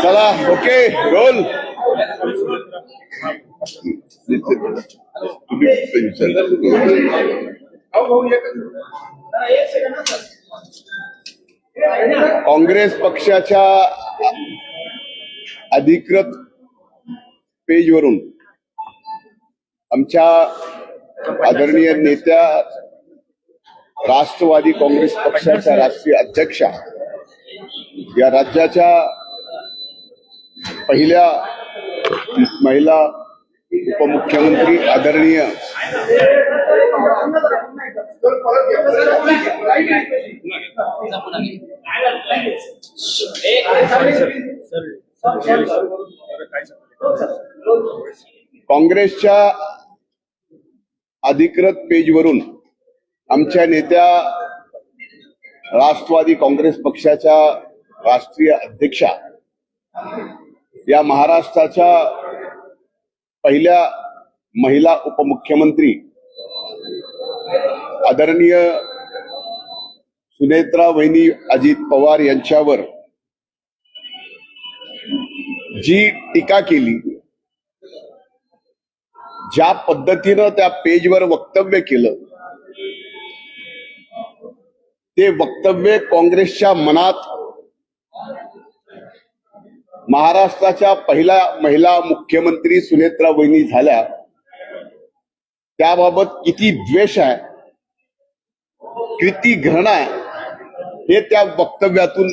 चला okay role. Congress पक्षाच्या अधिकृत पेजवरून आमच्या आदरणीय नेत्या राष्ट्रवादी काँग्रेस पक्षाच्या राष्ट्रीय अध्यक्षा या राज्याच्या पहिल्या महिला उपमुख्यमंत्री आदरणीय काँग्रेसच्या अधिकृत पेजवरून आमच्या नेत्या राष्ट्रवादी काँग्रेस पक्षाच्या राष्ट्रीय अध्यक्षा या महाराष्ट्राच्या पहिल्या महिला उपमुख्यमंत्री आदरणीय सुनेत्रा वहिनी अजित पवार यांच्यावर जी टीका केली, ज्या पद्धतीनं त्या पेजवर वक्तव्य केलं, ते वक्तव्य काँग्रेसच्या मनात महाराष्ट्राच्या पहिल्या महिला मुख्यमंत्री सुनेत्रा वहिनी झाल्या त्याबाबत किती द्वेष आहे, किती घृण आहे, हे त्या वक्तव्यातून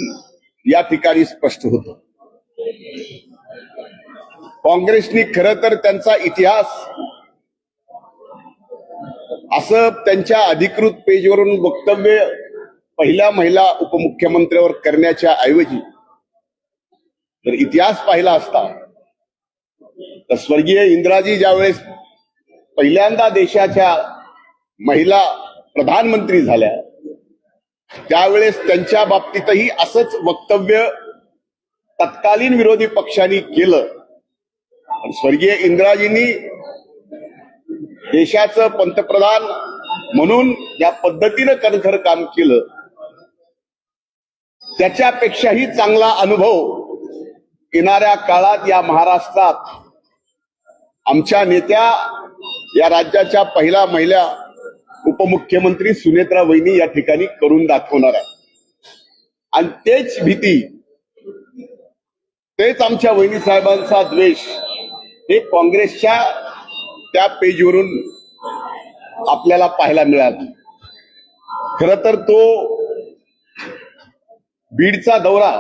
या ठिकाणी स्पष्ट होतं. काँग्रेसने खरं तर त्यांचा इतिहास असं त्यांच्या अधिकृत पेजवरून वक्तव्य पहिल्या महिला उपमुख्यमंत्र्यावर करण्याच्या ऐवजी जर इतिहास पाहिला असता तर स्वर्गीय इंदिराजी ज्यावेळेस पहिल्यांदा देशाच्या महिला प्रधानमंत्री झाल्या त्यावेळेस त्यांच्या बाबतीतही असंच वक्तव्य तत्कालीन विरोधी पक्षांनी केलं. स्वर्गीय इंदिराजींनी देशाचं पंतप्रधान म्हणून या पद्धतीनं कणखर काम केलं, त्याच्यापेक्षाही चांगला अनुभव येणाऱ्या काळात या महाराष्ट्रात आमच्या नेत्या या राज्याच्या पहिल्या महिला उपमुख्यमंत्री सुनेत्रा वहिनी या ठिकाणी करून दाखवणार आहे. आणि तेच भीती, तेच आमच्या वहिनी साहेबांचा द्वेष हे काँग्रेसच्या त्या पेजवरून आपल्याला पाहायला मिळाला. खरं तर तो बीडचा दौरा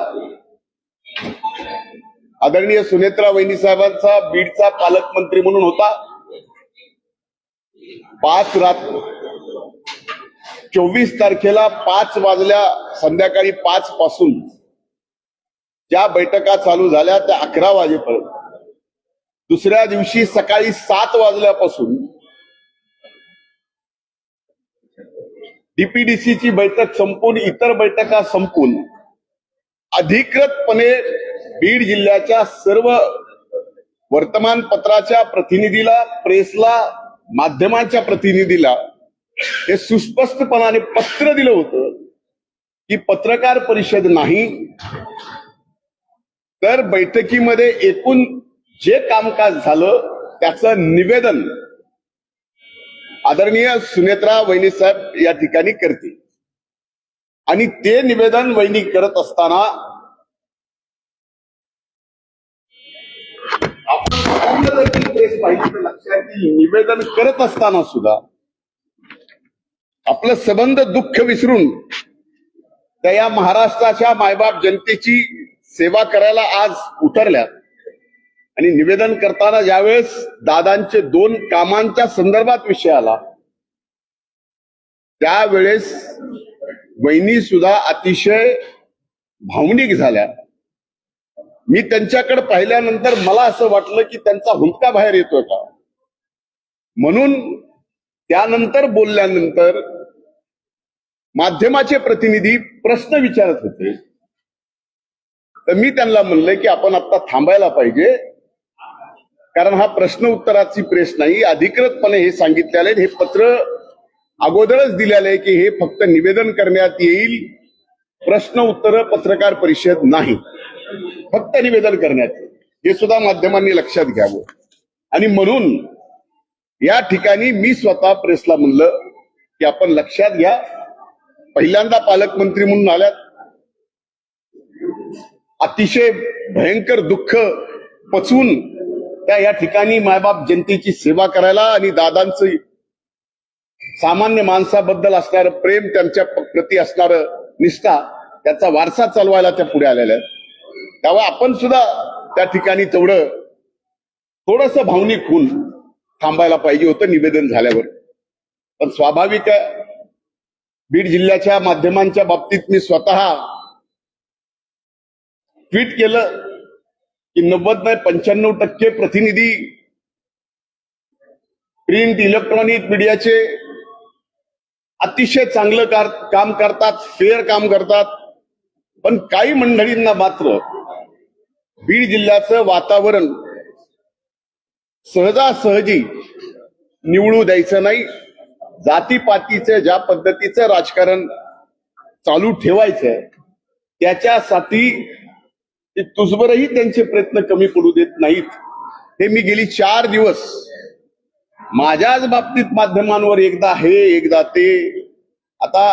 आदरणीय सुनेत्रा वहिनी साहेबांचा बीडचा पालकमंत्री म्हणून होता. 24 तारखेला 5 वाजल्या, संध्याकाळी 5 पासून ज्या बैठका चालू झाल्या त्या 11 वाजेपर्यंत, दुसऱ्या दिवशी सकाळी 7 वाजल्यापासून डीपीडीसीची बैठक संपून इतर बैठका संपून अधिकृतपणे बीड जिल्ह्याच्या सर्व वर्तमानपत्राच्या प्रतिनिधीला, प्रेसला, माध्यमांच्या प्रतिनिधीला हे सुस्पष्टपणाने पत्र दिलं होतं की पत्रकार परिषद नाही तर बैठकीमध्ये एकूण जे कामकाज झालं त्याचं निवेदन आदरणीय सुनेत्रा वहिनी साहेब या ठिकाणी करतील. आणि ते निवेदन वहिनी करत असताना लक्षात निवेदन करत असताना सुद्धा आपलं संबंध दुःख विसरून त्या या महाराष्ट्राच्या मायबाप जनतेची सेवा करायला आज उतरल्या. आणि निवेदन करताना ज्यावेळेस दादांचे 2 कामांच्या संदर्भात विषय आला त्यावेळेस वहिनी सुद्धा अतिशय भावनिक झाल्या. मी त्यांच्याकडे पाहिल्यानंतर मला असं वाटलं की त्यांचा हुंदका बाहेर येतोय का, म्हणून त्यानंतर बोलल्यानंतर माध्यमाचे प्रतिनिधी प्रश्न विचारत होते तर मी त्यांना म्हणलं की आपण आता थांबायला पाहिजे, कारण हा प्रश्न उत्तराची प्रेस नाही. अधिकृतपणे हे सांगितलेलं आहे, हे पत्र अगोदरच दिलेलं आहे की हे फक्त निवेदन करण्यात येईल प्रश्न उत्तर पत्रकार परिषद नाही, फक्त निवेदन करण्यात येईल. हे सुद्धा माध्यमांनी लक्षात घ्यावं. आणि म्हणून या ठिकाणी मी स्वतः प्रेसला म्हणलं की आपण लक्षात घ्या, पहिल्यांदा पालकमंत्री म्हणून आल्यात, अतिशय भयंकर दुःख पचवून त्या या ठिकाणी मायबाप जनतेची सेवा करायला आणि दादांचं सामान्य माणसाबद्दल असणारं प्रेम, त्यांच्या प्रती असणारं निष्ठा, त्याचा वारसा चालवायला त्या पुढे आलेल्या आहेत. तेव्हा आपण सुद्धा त्या ठिकाणी तेवढं थोडंसं भावनिक होऊन थांबायला पाहिजे होतं निवेदन झाल्यावर. पण स्वाभाविक आहे, बीड जिल्ह्याच्या माध्यमांच्या बाबतीत मी स्वतः ट्विट केलं की 90 नाही 95% प्रतिनिधी प्रिंट इलेक्ट्रॉनिक मीडियाचे अतिशय चांगलं काम करतात, फेअर काम करतात. पण काही मंडळींना मात्र बीड जिल्ह्याचं वातावरण सहजासहजी निवडू द्यायचं नाही. जातीपातीचं ज्या पद्धतीचं राजकारण चालू ठेवायचंय त्याच्यासाठी तुझबरही त्यांचे प्रयत्न कमी पडू देत नाहीत. हे मी गेली 4 दिवस माझ्याच बाबतीत माध्यमांवर एकदा हे एकदा ते, आता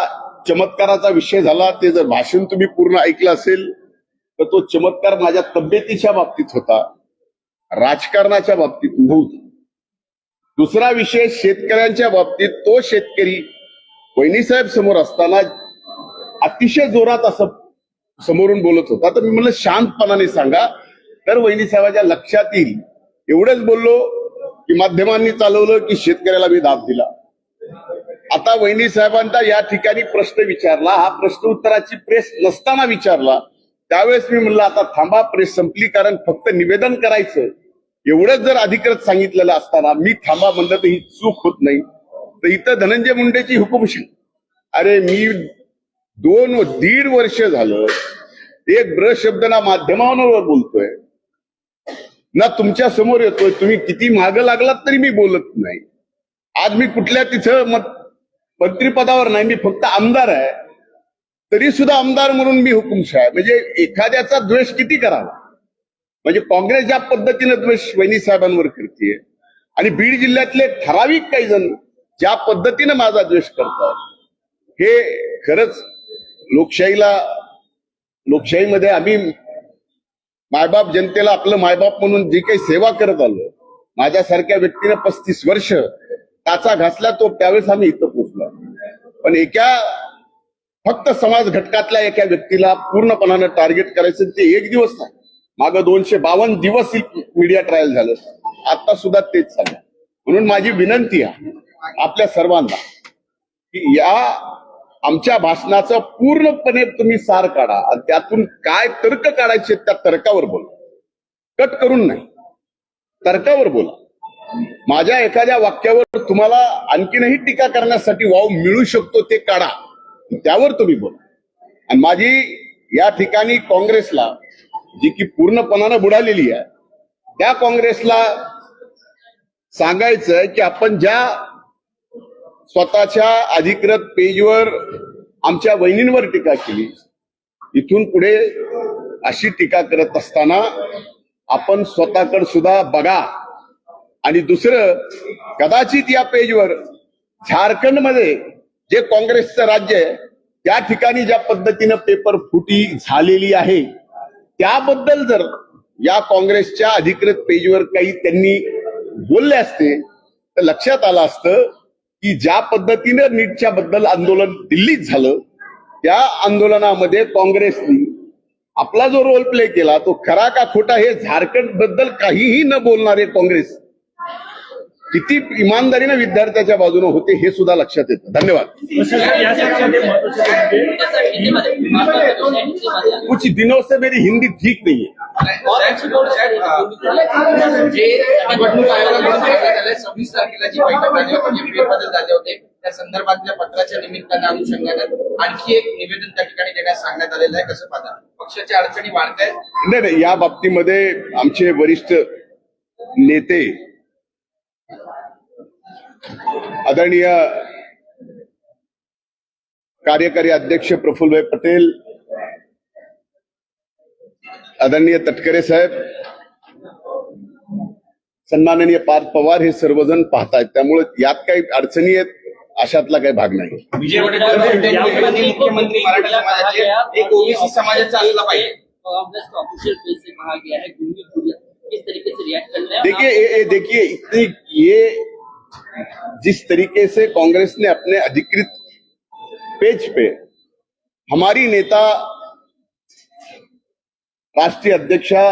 चमत्काराचा विषय झाला, ते जर भाषण तुम्ही पूर्ण ऐकलं असेल तर तो चमत्कार माझ्या तब्येतीच्या बाबतीत होता, राजकारणाच्या बाबतीत नव्हता. दुसरा विषय शेतकऱ्यांच्या बाबतीत, तो शेतकरी वहिनीसाहेब समोर असताना अतिशय जोरात असं समोरून बोलत होता. तर मी म्हणलं शांतपणाने सांगा तर वहिनीसाहेबांच्या लक्षात येईल. एवढंच बोललो की माध्यमांनी चालवलं की शेतकऱ्याला मी दाब दिला. आता वहिनीसाहेबांचा या ठिकाणी प्रश्न विचारला, हा प्रश्न उत्तराची प्रेस नसताना विचारला, त्यावेळेस मी म्हणलं आता थांबा, प्रेस संपली, कारण फक्त निवेदन करायचं एवढंच जर अधिकृत सांगितलेलं असताना मी थांबा म्हणलं तर ही चूक होत नाही. तर इथं धनंजय मुंडेची हुकुमशाही, अरे मी 2.5 वर्ष झालं एक ब्र शब्द ना माध्यमांवर बोलतोय ना तुमच्या समोर येतोय. तुम्ही किती मागं लागलात तरी मी बोलत नाही. आज मी कुठल्या तिथं मंत्रिपदावर नाही, मी फक्त आमदार आहे, तरी सुद्धा आमदार म्हणून मी हुकुमशाह आहे. म्हणजे एखाद्याचा द्वेष किती करावा, म्हणजे काँग्रेस ज्या पद्धतीने द्वेष वहिनी साहेबांवर करते आणि बीड जिल्ह्यातले ठराविक काही जण ज्या पद्धतीने माझा द्वेष करतात, हे खरंच लोकशाहीमध्ये आम्ही मायबाप जनतेला आपलं मायबाप म्हणून जी काही सेवा करत आलो, माझ्यासारख्या व्यक्तीने 35 वर्ष टाचा घासला, तो त्यावेळेस आम्ही इथं पोहोचलो. पण फक्त समाज घटकातल्या एका व्यक्तीला पूर्णपणानं टार्गेट करायचं, ते एक दिवस नाही, मागं 252 दिवस मीडिया ट्रायल झालं, आता सुद्धा तेच चाललं. म्हणून माझी विनंती आहे आपल्या सर्वांना की या आमच्या भाषणाचं पूर्णपणे तुम्ही सार काढा आणि त्यातून काय तर्क काढायचे त्या तर्कावर बोला, कट करून नाही, तर्कावर बोला. माझ्या एखाद्या वाक्यावर तुम्हाला आणखीनही टीका करण्यासाठी वाव मिळू शकतो ते काढा, त्यावर तुम्ही बोला. आणि माझी या ठिकाणी काँग्रेसला, जी की पूर्णपणानं बुडालेली आहे, त्या काँग्रेसला सांगायचं की आपण ज्या स्वतःच्या अधिकृत पेजवर आमच्या वहिनींवर टीका केली, इथून पुढे अशी टीका करत असताना आपण स्वतःकडे सुद्धा बघा. आणि दुसरं, कदाचित या पेजवर झारखंडमध्ये जे काँग्रेसचं राज्य आहे त्या ठिकाणी ज्या पद्धतीनं पेपर फुटी झालेली आहे, त्याबद्दल जर या काँग्रेसच्या अधिकृत पेजवर काही त्यांनी बोलले असते तर लक्षात आलं असतं की ज्या पद्धतीनं नीटच्या बद्दल आंदोलन दिल्लीत झालं, त्या आंदोलनामध्ये काँग्रेसने आपला जो रोल प्ले केला तो खरा का खोटा हे झारखंड बद्दल काहीही न बोलणारे काँग्रेस किती इमानदारीने विद्यार्थ्याच्या बाजूने होते हे सुद्धा लक्षात येतं. धन्यवाद. कुछ दिनों से मेरी हिंदी ठीक नहीं है. 26 तारखेला जी बैठक झाली होती, फेरबदल झाले होते, त्या संदर्भातल्या पत्राच्या निमित्तानं अनुषंगानं आणखी एक निवेदन त्या ठिकाणी देण्यास सांगण्यात आलेलं आहे. कसं पाहता, पक्षाच्या अडचणी वाढतायत? नाही, या बाबतीमध्ये आमचे वरिष्ठ नेते आदरणीय कार्यकारी अध्यक्ष प्रफुल्लभाई पटेल, आदरणीय तटकरे साहेब, सन्माननीय पार्थ पवार हे सर्वजण पाहतायत, त्यामुळे यात काही अडचणी आहेत अशातला काही भाग नाही. विजय वडेट्टीवार यांनी मुख्यमंत्री मराठा समाजाचे एक ओबीसी समाजाचा असला पाहिजे. ऑफिशियल पेज से कहा गया है गुंगी गुड़िया किस तरीके से रिएक्ट कर रहे हैं? देखिए इतनी ये जिस तरीके से कांग्रेस ने अपने अधिकृत पेज पे हमारी नेता राष्ट्रीय अध्यक्षा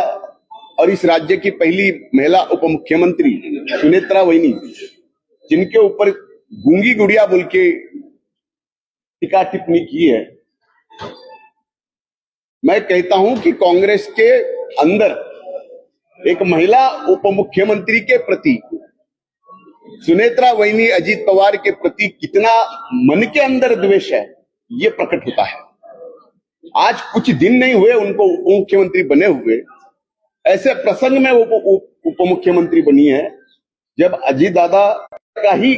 और इस राज्य की पहली महिला उप मुख्यमंत्री सुनेत्रा वहिनी, जिनके ऊपर गूंगी गुड़िया बोल के टीका टिप्पणी की है, मैं कहता हूं कि कांग्रेस के अंदर एक महिला उप मुख्यमंत्री के प्रति, सुनेत्रा वहिनी अजीत पवार के प्रति कितना मन के अंदर द्वेष है, ये प्रकट होता है. आज कुछ दिन नहीं हुए उनको उप मुख्यमंत्री बने हुए, ऐसे प्रसंग में वो उप मुख्यमंत्री बनी है जब अजीत दादा का ही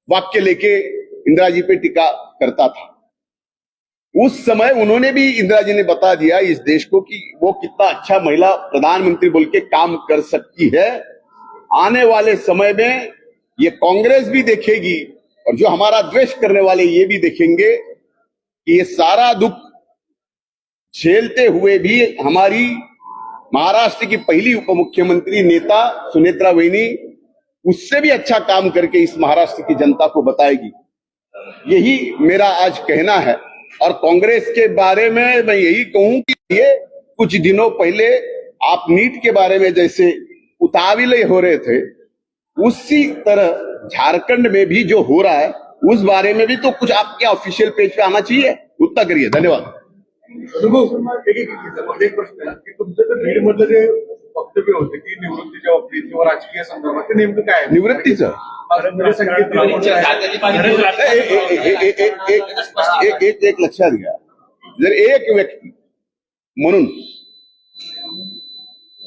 वाक्य लेके इंदिरा जी पे टीका करता था. उस समय उन्होंने भी, इंदिरा जी ने बता दिया इस देश को कि वो कितना अच्छा महिला प्रधानमंत्री बोल के काम कर सकती है. आने वाले समय में ये कांग्रेस भी देखेगी और जो हमारा द्वेष करने वाले ये भी देखेंगे कि ये सारा दुख झेलते हुए भी हमारी महाराष्ट्र की पहली उप मुख्यमंत्री नेता सुनेत्रा वहिनी उससे भी अच्छा काम करके इस महाराष्ट्र की जनता को बताएगी. यही मेरा आज कहना है. और कांग्रेस के बारे में मैं यही कहूं कि ये कुछ दिनों पहले आप नीट के बारे में जैसे उतावले हो रहे थे, उसी तरह झारखंड में भी जो हो रहा है उस बारे में भी तो कुछ आपके ऑफिशियल पेज पे आना चाहिए. उतना करिए. धन्यवाद. एक प्रश्न आहे की तुमचं तर बीड मधलं जे वक्तव्य होतं की निवृत्तीच्या बाबतीत किंवा राजकीय संदर्भात ते नेमकं काय आहे? निवृत्तीचं एक लक्षात घ्या, जर एक व्यक्ती म्हणून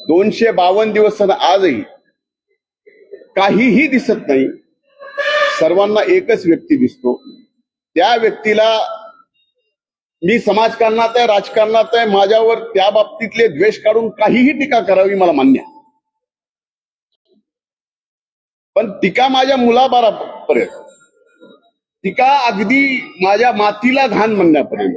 252 दिवस आजही काहीही दिसत नाही, सर्वांना एकच व्यक्ती दिसतो. त्या व्यक्तीला मी समाजकारणात आहे, राजकारणात आहे, माझ्यावर त्या बाबतीतले द्वेष काढून काहीही टीका करावी मला मान्य आहे. पण टीका माझ्या मुलाबाळापर्यंत, टीका अगदी माझ्या मातीला घाण म्हणण्यापर्यंत,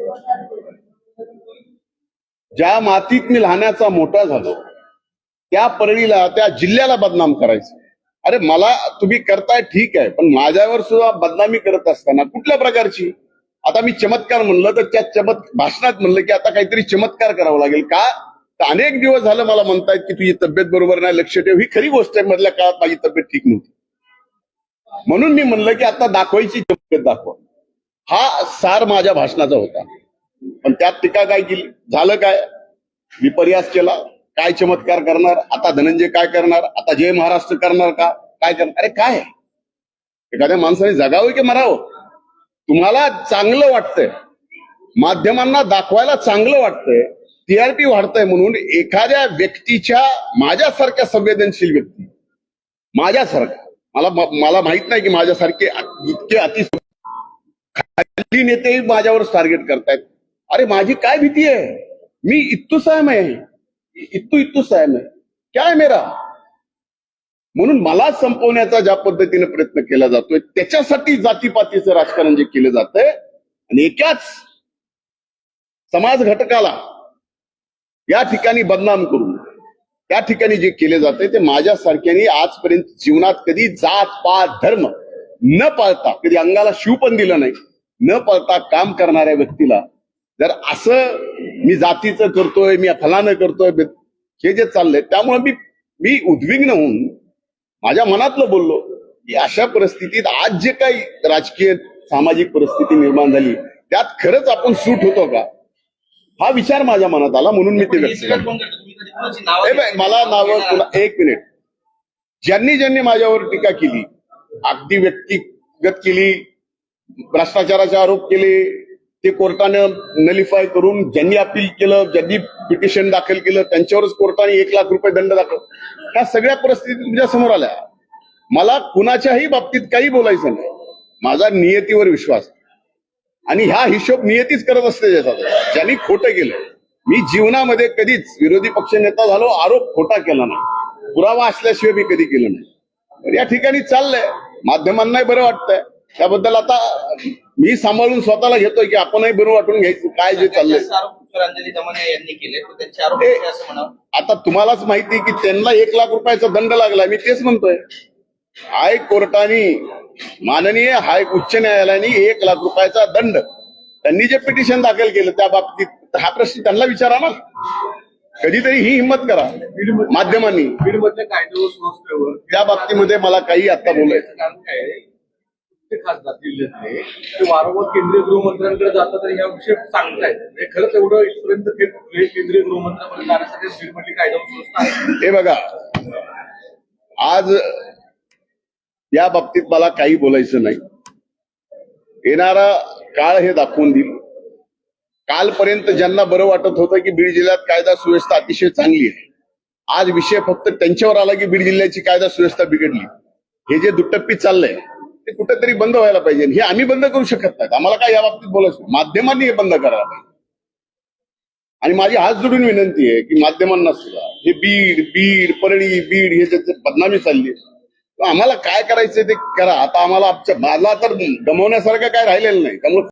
ज्या मातीत मी लहानाचा मोठा झालो त्या परळीला, त्या जिल्ह्याला बदनाम करायचं. अरे मला तुम्ही करताय ठीक आहे, पण माझ्यावर सुद्धा बदनामी करत असताना कुठल्या प्रकारची? आता मी चमत्कार म्हणलं तर त्या भाषणात म्हणलं की आता काहीतरी चमत्कार करावा लागेल का? तर अनेक दिवस झालं मला म्हणतायत की तुझी तब्येत बरोबर नाही, लक्ष ठेव. ही खरी गोष्ट आहे, मधल्या काळात माझी तब्येत ठीक नव्हती, म्हणून मी म्हणलं की आता दाखवायची तब्येत दाखवा. हा सार माझ्या भाषणाचा होता. पण त्यात टीका काय केली? झालं काय? विपर्यास केला. काय चमत्कार करणार? आता धनंजय काय करणार? आता जय महाराष्ट्र करणार का? काय करणार? अरे काय, एखाद्या माणसाने जगावं की मरावं? तुम्हाला चांगलं वाटतंय, माध्यमांना दाखवायला चांगलं वाटतंय, टीआरपी वाढतंय म्हणून एखाद्या व्यक्तीच्या, माझ्यासारख्या संवेदनशील व्यक्ती, माझ्यासारखा, मला माहित नाही की माझ्यासारखे इतके अति खाली नेतेही माझ्यावर टार्गेट करतायत. अरे माझी काय भीती आहे? मी इत्तू साहेब आहे, इत्तू साहेब आहे, क्या है मेरा? म्हणून मला संपवण्याचा ज्या पद्धतीने प्रयत्न केला जातोय, त्याच्यासाठी जातीपातीचं राजकारण जे केलं जातंय आणि एकाच समाज घटकाला या ठिकाणी बदनाम करून त्या ठिकाणी जे केले जाते ते माझ्यासारख्यानी आजपर्यंत जीवनात कधी जात पात धर्म न पाळता, कधी अंगाला शिव पण दिलं नाही, न पाळता काम करणाऱ्या व्यक्तीला जर असं मी जातीचं करतोय, मी फलानं करतोय, हे जे चाललंय, त्यामुळे मी उद्विग्न होऊन माझ्या मनातलं बोललो की अशा परिस्थितीत आज जे काही राजकीय सामाजिक परिस्थिती निर्माण झाली त्यात खरंच आपण सूट होतो का, हा विचार माझ्या मनात आला. म्हणून मी ते व्यक्त केलं. मला नावं, एक मिनिट, ज्यांनी माझ्यावर टीका केली, अगदी व्यक्तिगत केली, भ्रष्टाचाराचे आरोप केले, ते कोर्टानं नलिफाय करून, ज्यांनी अपील केलं, ज्यांनी पिटिशन दाखल केलं, त्यांच्यावरच कोर्टाने 1 लाख रुपये दंड दाखल. ह्या सगळ्या परिस्थिती तुमच्या समोर आल्या. मला कुणाच्याही बाबतीत काही बोलायचं नाही. माझा नियतीवर विश्वास आणि हा हिशोब नियतीच करत असते. ज्यांनी खोटं केलं मी जीवनामध्ये कधीच विरोधी पक्षनेता झालो, आरोप खोटा केला नाही, पुरावा असल्याशिवाय मी कधी केलं नाही. तर या ठिकाणी चाललंय, माध्यमांनाही बरं वाटतंय, त्याबद्दल आता मी सांभाळून स्वतःला घेतोय की आपणही बरं वाटून घ्यायचं काय जे चाललंय. जास्त आरोप अंजली दमने यांनी केले, तर त्यांचे आरोप ए, होते असं म्हणावं. आता तुम्हालाच माहिती की त्यांना 1 लाख रुपयाचा दंड लागला. मी तेच म्हणतोय, हायकोर्टाने, माननीय उच्च न्यायालयाने 1 लाख रुपयाचा दंड, त्यांनी जे पिटिशन दाखल केलं त्या बाबतीत हा प्रश्न त्यांना विचारा ना. कधीतरी ही हिंमत करा माध्यमांनी. बीडमधल्या कायदा व सुव्यवस्थेवर त्या बाबतीमध्ये मला काही आता बोलायचं. कारण काय आहे, ते खासदार जिल्ह्यातले ते वारंवार केंद्रीय गृहमंत्र्यांकडे जातात आणि या विषय सांगतायत. म्हणजे खरंच एवढं इथपर्यंत थेट केंद्रीय गृहमंत्र्यांमध्ये जाण्यासाठी बीडमधली कायदा व सुव्यवस्था आहे. हे बघा, आज या बाबतीत मला काही बोलायचं नाही. येणारा काळ हे दाखवून देईल. कालपर्यंत ज्यांना बरं वाटत होतं की बीड जिल्ह्यात कायदा सुव्यवस्था अतिशय चांगली आहे, आज विषय फक्त त्यांच्यावर आला की बीड जिल्ह्याची कायदा सुव्यवस्था बिघडली. हे जे दुट्टप्पी चाललंय ते कुठेतरी बंद व्हायला पाहिजे. हे आम्ही बंद करू शकत नाहीत. आम्हाला काय या बाबतीत बोलायचं, माध्यमांनी हे बंद करायला पाहिजे. आणि माझी हात जोडून विनंती आहे की माध्यमांना सुद्धा हे बीड परळी बीड हे जे बदनामी चालली आहे, आम्हाला काय करायचं ते करा. आता आम्हाला मला तर गमवण्यासारखं काय राहिलेलं नाही. त्यामुळे